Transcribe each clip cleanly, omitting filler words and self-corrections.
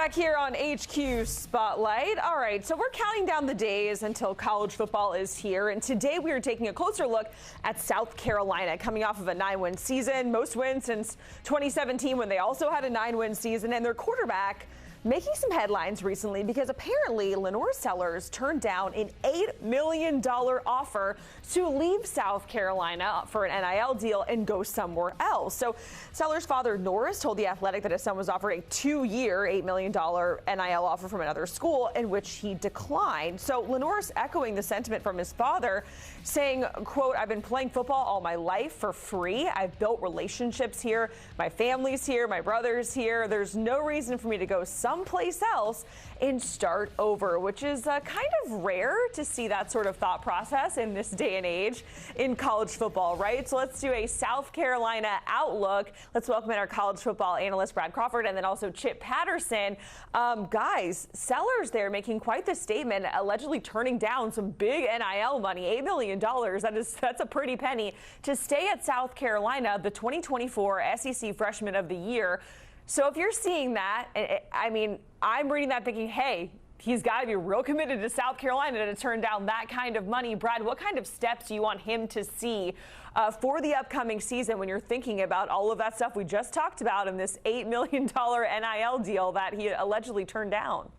Back here on HQ Spotlight. All right, so we're counting down the days until college football is here. And today we are taking a closer look at South Carolina, coming off of a 9-win season, most wins since 2017 when they also had a 9-win season, and their quarterback making some headlines recently because apparently LaNorris Sellers turned down an $8 million offer to leave South Carolina for an NIL deal and go somewhere else. So Sellers' father, Norris, told The Athletic that his son was offered a 2-year, $8 million NIL offer from another school, in which he declined. So LaNorris echoing the sentiment from his father, saying, quote, "I've been playing football all my life for free. I've built relationships here. My family's here. My brother's here. There's no reason for me to go someplace else and start over," which is kind of rare to see that sort of thought process in this day and age in college football, right? So let's do a South Carolina outlook. Let's welcome in our college football analyst, Brad Crawford, and then also Chip Patterson. Guys, Sellers there making quite the statement, allegedly turning down some big NIL money, $8 million. That's a pretty penny to stay at South Carolina, the 2024 SEC Freshman of the Year. So if you're seeing that, I mean, I'm reading that thinking, hey, he's got to be real committed to South Carolina to turn down that kind of money. Brad, what kind of steps do you want him to see for the upcoming season when you're thinking about all of that stuff we just talked about in this $8 million NIL deal that he allegedly turned down?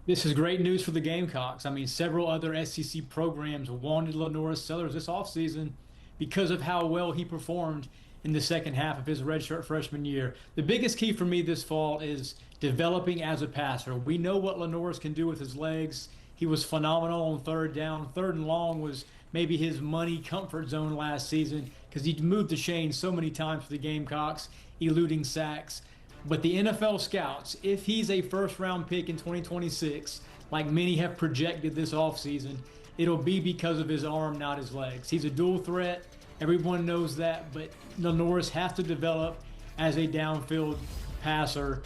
This is great news for the Gamecocks. I mean, several other SEC programs wanted LaNorris Sellers this offseason because of how well he performed in the second half of his redshirt freshman year. The biggest key for me this fall is developing as a passer. We know what LaNorris can do with his legs. He was phenomenal on third down. Third and long was maybe his money comfort zone last season because he moved the chains so many times for the Gamecocks, eluding sacks. But the NFL scouts, if he's a first-round pick in 2026, like many have projected this offseason, it'll be because of his arm, not his legs. He's a dual threat. Everyone knows that, but LaNorris has to develop as a downfield passer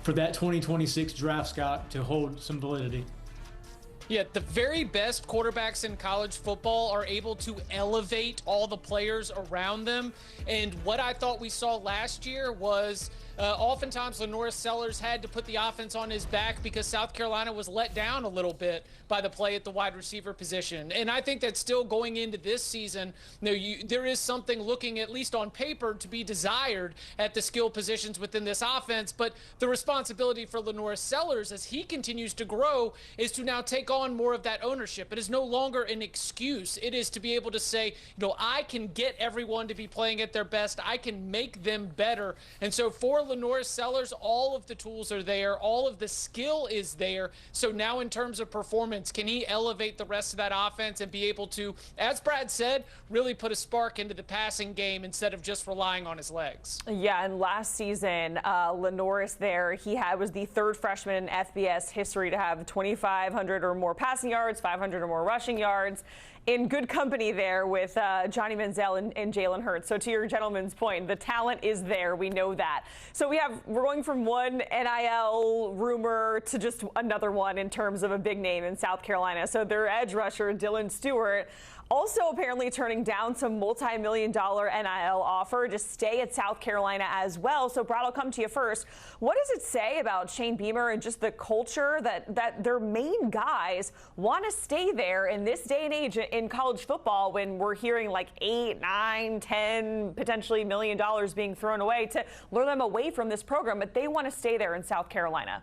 for that 2026 draft stock to hold some validity. Yeah, the very best quarterbacks in college football are able to elevate all the players around them. And what I thought we saw last year was oftentimes LaNorris Sellers had to put the offense on his back because South Carolina was let down a little bit by the play at the wide receiver position. And I think that still going into this season, there is something looking, at least on paper, to be desired at the skill positions within this offense. But the responsibility for LaNorris Sellers as he continues to grow is to now take on more of that ownership. It is no longer an excuse. It is to be able to say, I can get everyone to be playing at their best. I can make them better. And so for LaNorris Sellers, all of the tools are there. All of the skill is there. So now in terms of performance, can he elevate the rest of that offense and be able to, as Brad said, really put a spark into the passing game instead of just relying on his legs? Yeah, and last season, LaNorris there, was the third freshman in FBS history to have 2,500 or more passing yards, 500 or more rushing yards, in good company there with Johnny Manziel and Jalen Hurts. So to your gentleman's point, the talent is there. We know that. So we're going from one NIL rumor to just another one in terms of a big name in South Carolina. So their edge rusher, Stewart, also apparently turning down some multi-million-dollar NIL offer to stay at South Carolina as well. So Brad, I'll come to you first. What does it say about Shane Beamer and just the culture that their main guys want to stay there in this day and age in college football when we're hearing like 8, 9, 10, potentially $1 million being thrown away to lure them away from this program, but they want to stay there in South Carolina?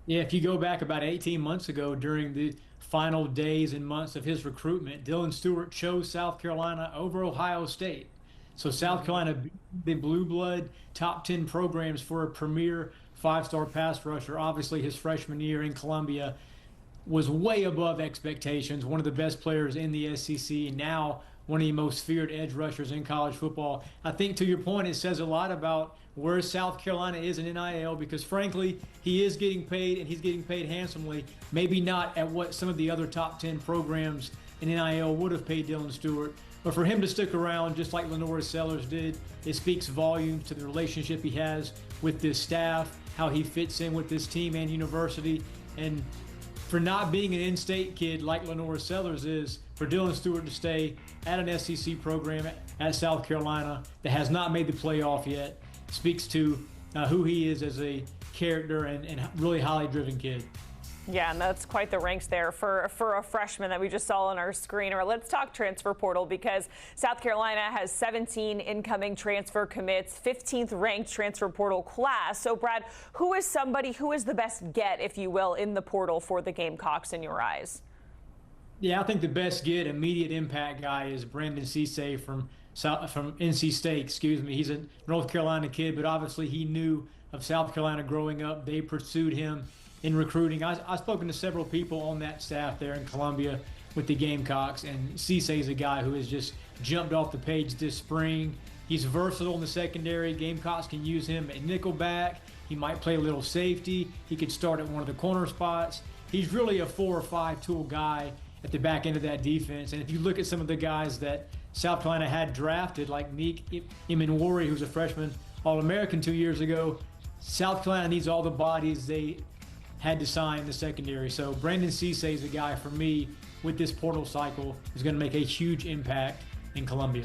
Yeah, if you go back about 18 months ago during the final days and months of his recruitment, Stewart chose South Carolina over Ohio State. So South Carolina, the blue blood top 10 programs for a premier 5-star pass rusher. Obviously his freshman year in Columbia was way above expectations, one of the best players in the SEC, and now one of the most feared edge rushers in college football. I think to your point, it says a lot about where South Carolina is in NIL because, frankly, he is getting paid and he's getting paid handsomely, maybe not at what some of the other top 10 programs in NIL would have paid Stewart. But for him to stick around just like LaNorris Sellers did, it speaks volumes to the relationship he has with this staff, how he fits in with this team and university. And for not being an in-state kid like LaNorris Sellers is, for Stewart to stay at an SEC program at South Carolina that has not made the playoff yet, speaks to who he is as a character and really highly driven kid. Yeah, and that's quite the ranks there for a freshman that we just saw on our screen. Or let's talk transfer portal, because South Carolina has 17 incoming transfer commits, 15th ranked transfer portal class. So, Brad, who is the best get, if you will, in the portal for the Gamecocks in your eyes? Yeah, I think the best get, immediate impact guy is Brandon Cece from NC State. Excuse me. He's a North Carolina kid, but obviously he knew of South Carolina growing up. They pursued him in recruiting. I've spoken to several people on that staff there in Columbia with the Gamecocks, and Cece is a guy who has just jumped off the page this spring. He's versatile in the secondary. Gamecocks can use him at nickelback. He might play a little safety. He could start at one of the corner spots. He's really a 4 or 5 tool guy at the back end of that defense. And if you look at some of the guys that South Carolina had drafted, like Nick Imanwori, who's a freshman All-American 2 years ago, South Carolina needs all the bodies they had to sign in the secondary. So Brandon Cece is a guy for me with this portal cycle who's going to make a huge impact in Columbia.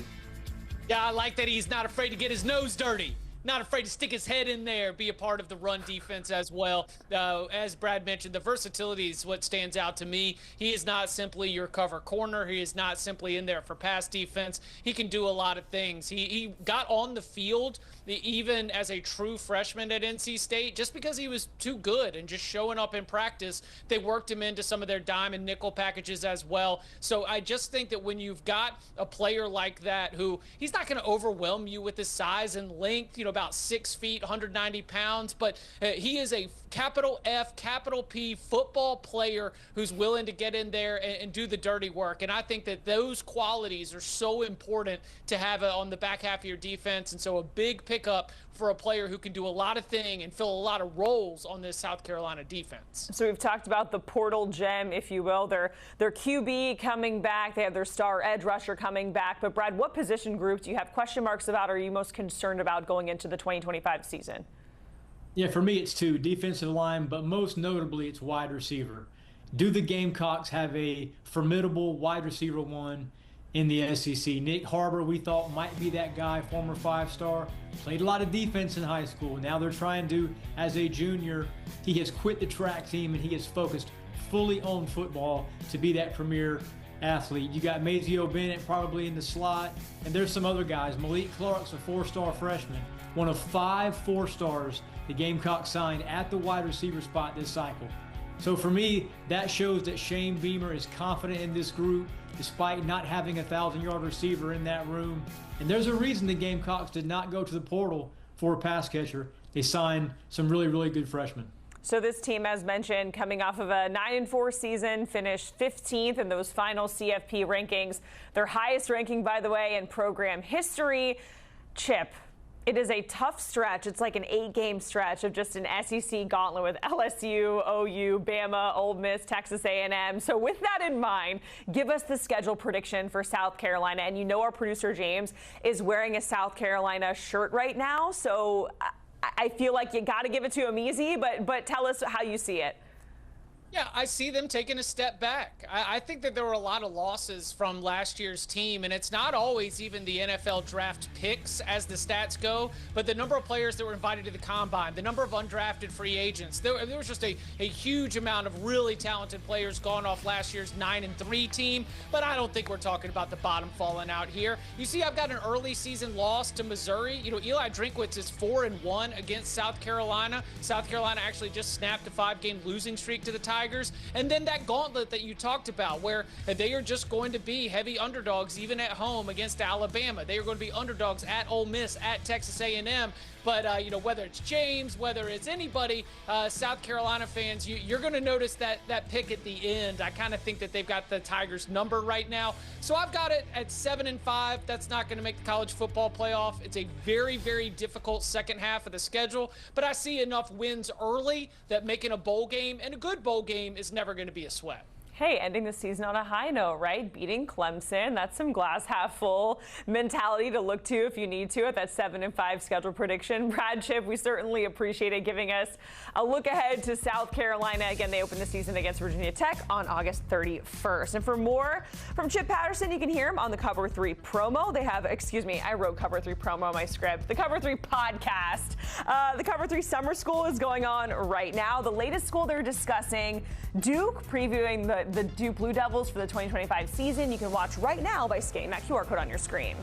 Yeah, I like that he's not afraid to get his nose dirty. Not afraid to stick his head in there, be a part of the run defense as well. As Brad mentioned, the versatility is what stands out to me. He is not simply your cover corner. He is not simply in there for pass defense. He can do a lot of things. He got on the field even as a true freshman at NC State just because he was too good and just showing up in practice. They worked him into some of their dime and nickel packages as well. So I just think that when you've got a player like that who he's not going to overwhelm you with his size and length, about 6 feet, 190 pounds, but he is a capital F, capital P football player who's willing to get in there and do the dirty work. And I think that those qualities are so important to have on the back half of your defense. And so a big pickup for a player who can do a lot of things and fill a lot of roles on this South Carolina defense. So we've talked about the portal gem, if you will. Their QB coming back. They have their star edge rusher coming back. But, Brad, what position group do you have question marks about or are you most concerned about going into the 2025 season? Yeah, for me it's 2, defensive line, but most notably it's wide receiver. Do the Gamecocks have a formidable wide receiver one in the SEC? Nick Harbor, we thought, might be that guy, former 5-star, played a lot of defense in high school. Now they're trying to, as a junior, he has quit the track team and he has focused fully on football to be that premier athlete. You got Mazio Bennett probably in the slot, and there's some other guys. Malik Clark's a 4-star freshman, one of 5 4-stars the Gamecocks signed at the wide receiver spot this cycle. So for me, that shows that Shane Beamer is confident in this group despite not having a 1,000-yard receiver in that room. And there's a reason the Gamecocks did not go to the portal for a pass catcher. They signed some really, really good freshmen. So this team, as mentioned, coming off of a 9-4 season, finished 15th in those final CFP rankings. Their highest ranking, by the way, in program history. Chip, it is a tough stretch. It's like an 8-game stretch of just an SEC gauntlet with LSU, OU, Bama, Ole Miss, Texas A&M. So with that in mind, give us the schedule prediction for South Carolina. And you know our producer, James, is wearing a South Carolina shirt right now. So I feel like you got to give it to him easy, but tell us how you see it. Yeah, I see them taking a step back. I think that there were a lot of losses from last year's team, and it's not always even the NFL draft picks as the stats go, but the number of players that were invited to the combine, the number of undrafted free agents. There was just a huge amount of really talented players gone off last year's 9-3 team, but I don't think we're talking about the bottom falling out here. You see, I've got an early season loss to Missouri. Eli Drinkwitz is 4-1 against South Carolina. South Carolina actually just snapped a 5-game losing streak to the Tigers. And then that gauntlet that you talked about where they are just going to be heavy underdogs even at home against Alabama. They are going to be underdogs at Ole Miss, at Texas A&M. But, whether it's James, whether it's anybody, South Carolina fans, you're going to notice that pick at the end. I kind of think that they've got the Tigers number right now. So I've got it at 7-5. That's not going to make the college football playoff. It's a very, very difficult second half of the schedule. But I see enough wins early that making a bowl game, and a good bowl game, is never going to be a sweat. Hey, ending the season on a high note, right? Beating Clemson. That's some glass half full mentality to look to if you need to at that 7-5 schedule prediction. Brad, Chip, we certainly appreciate it giving us a look ahead to South Carolina. Again, they open the season against Virginia Tech on August 31st. And for more from Chip Patterson, you can hear him on the Cover 3 promo. They have, I wrote Cover 3 promo on my script. The Cover 3 podcast. The Cover 3 summer school is going on right now. The latest school they're discussing, Duke, previewing the Duke Blue Devils for the 2025 season. You can watch right now by scanning that QR code on your screen.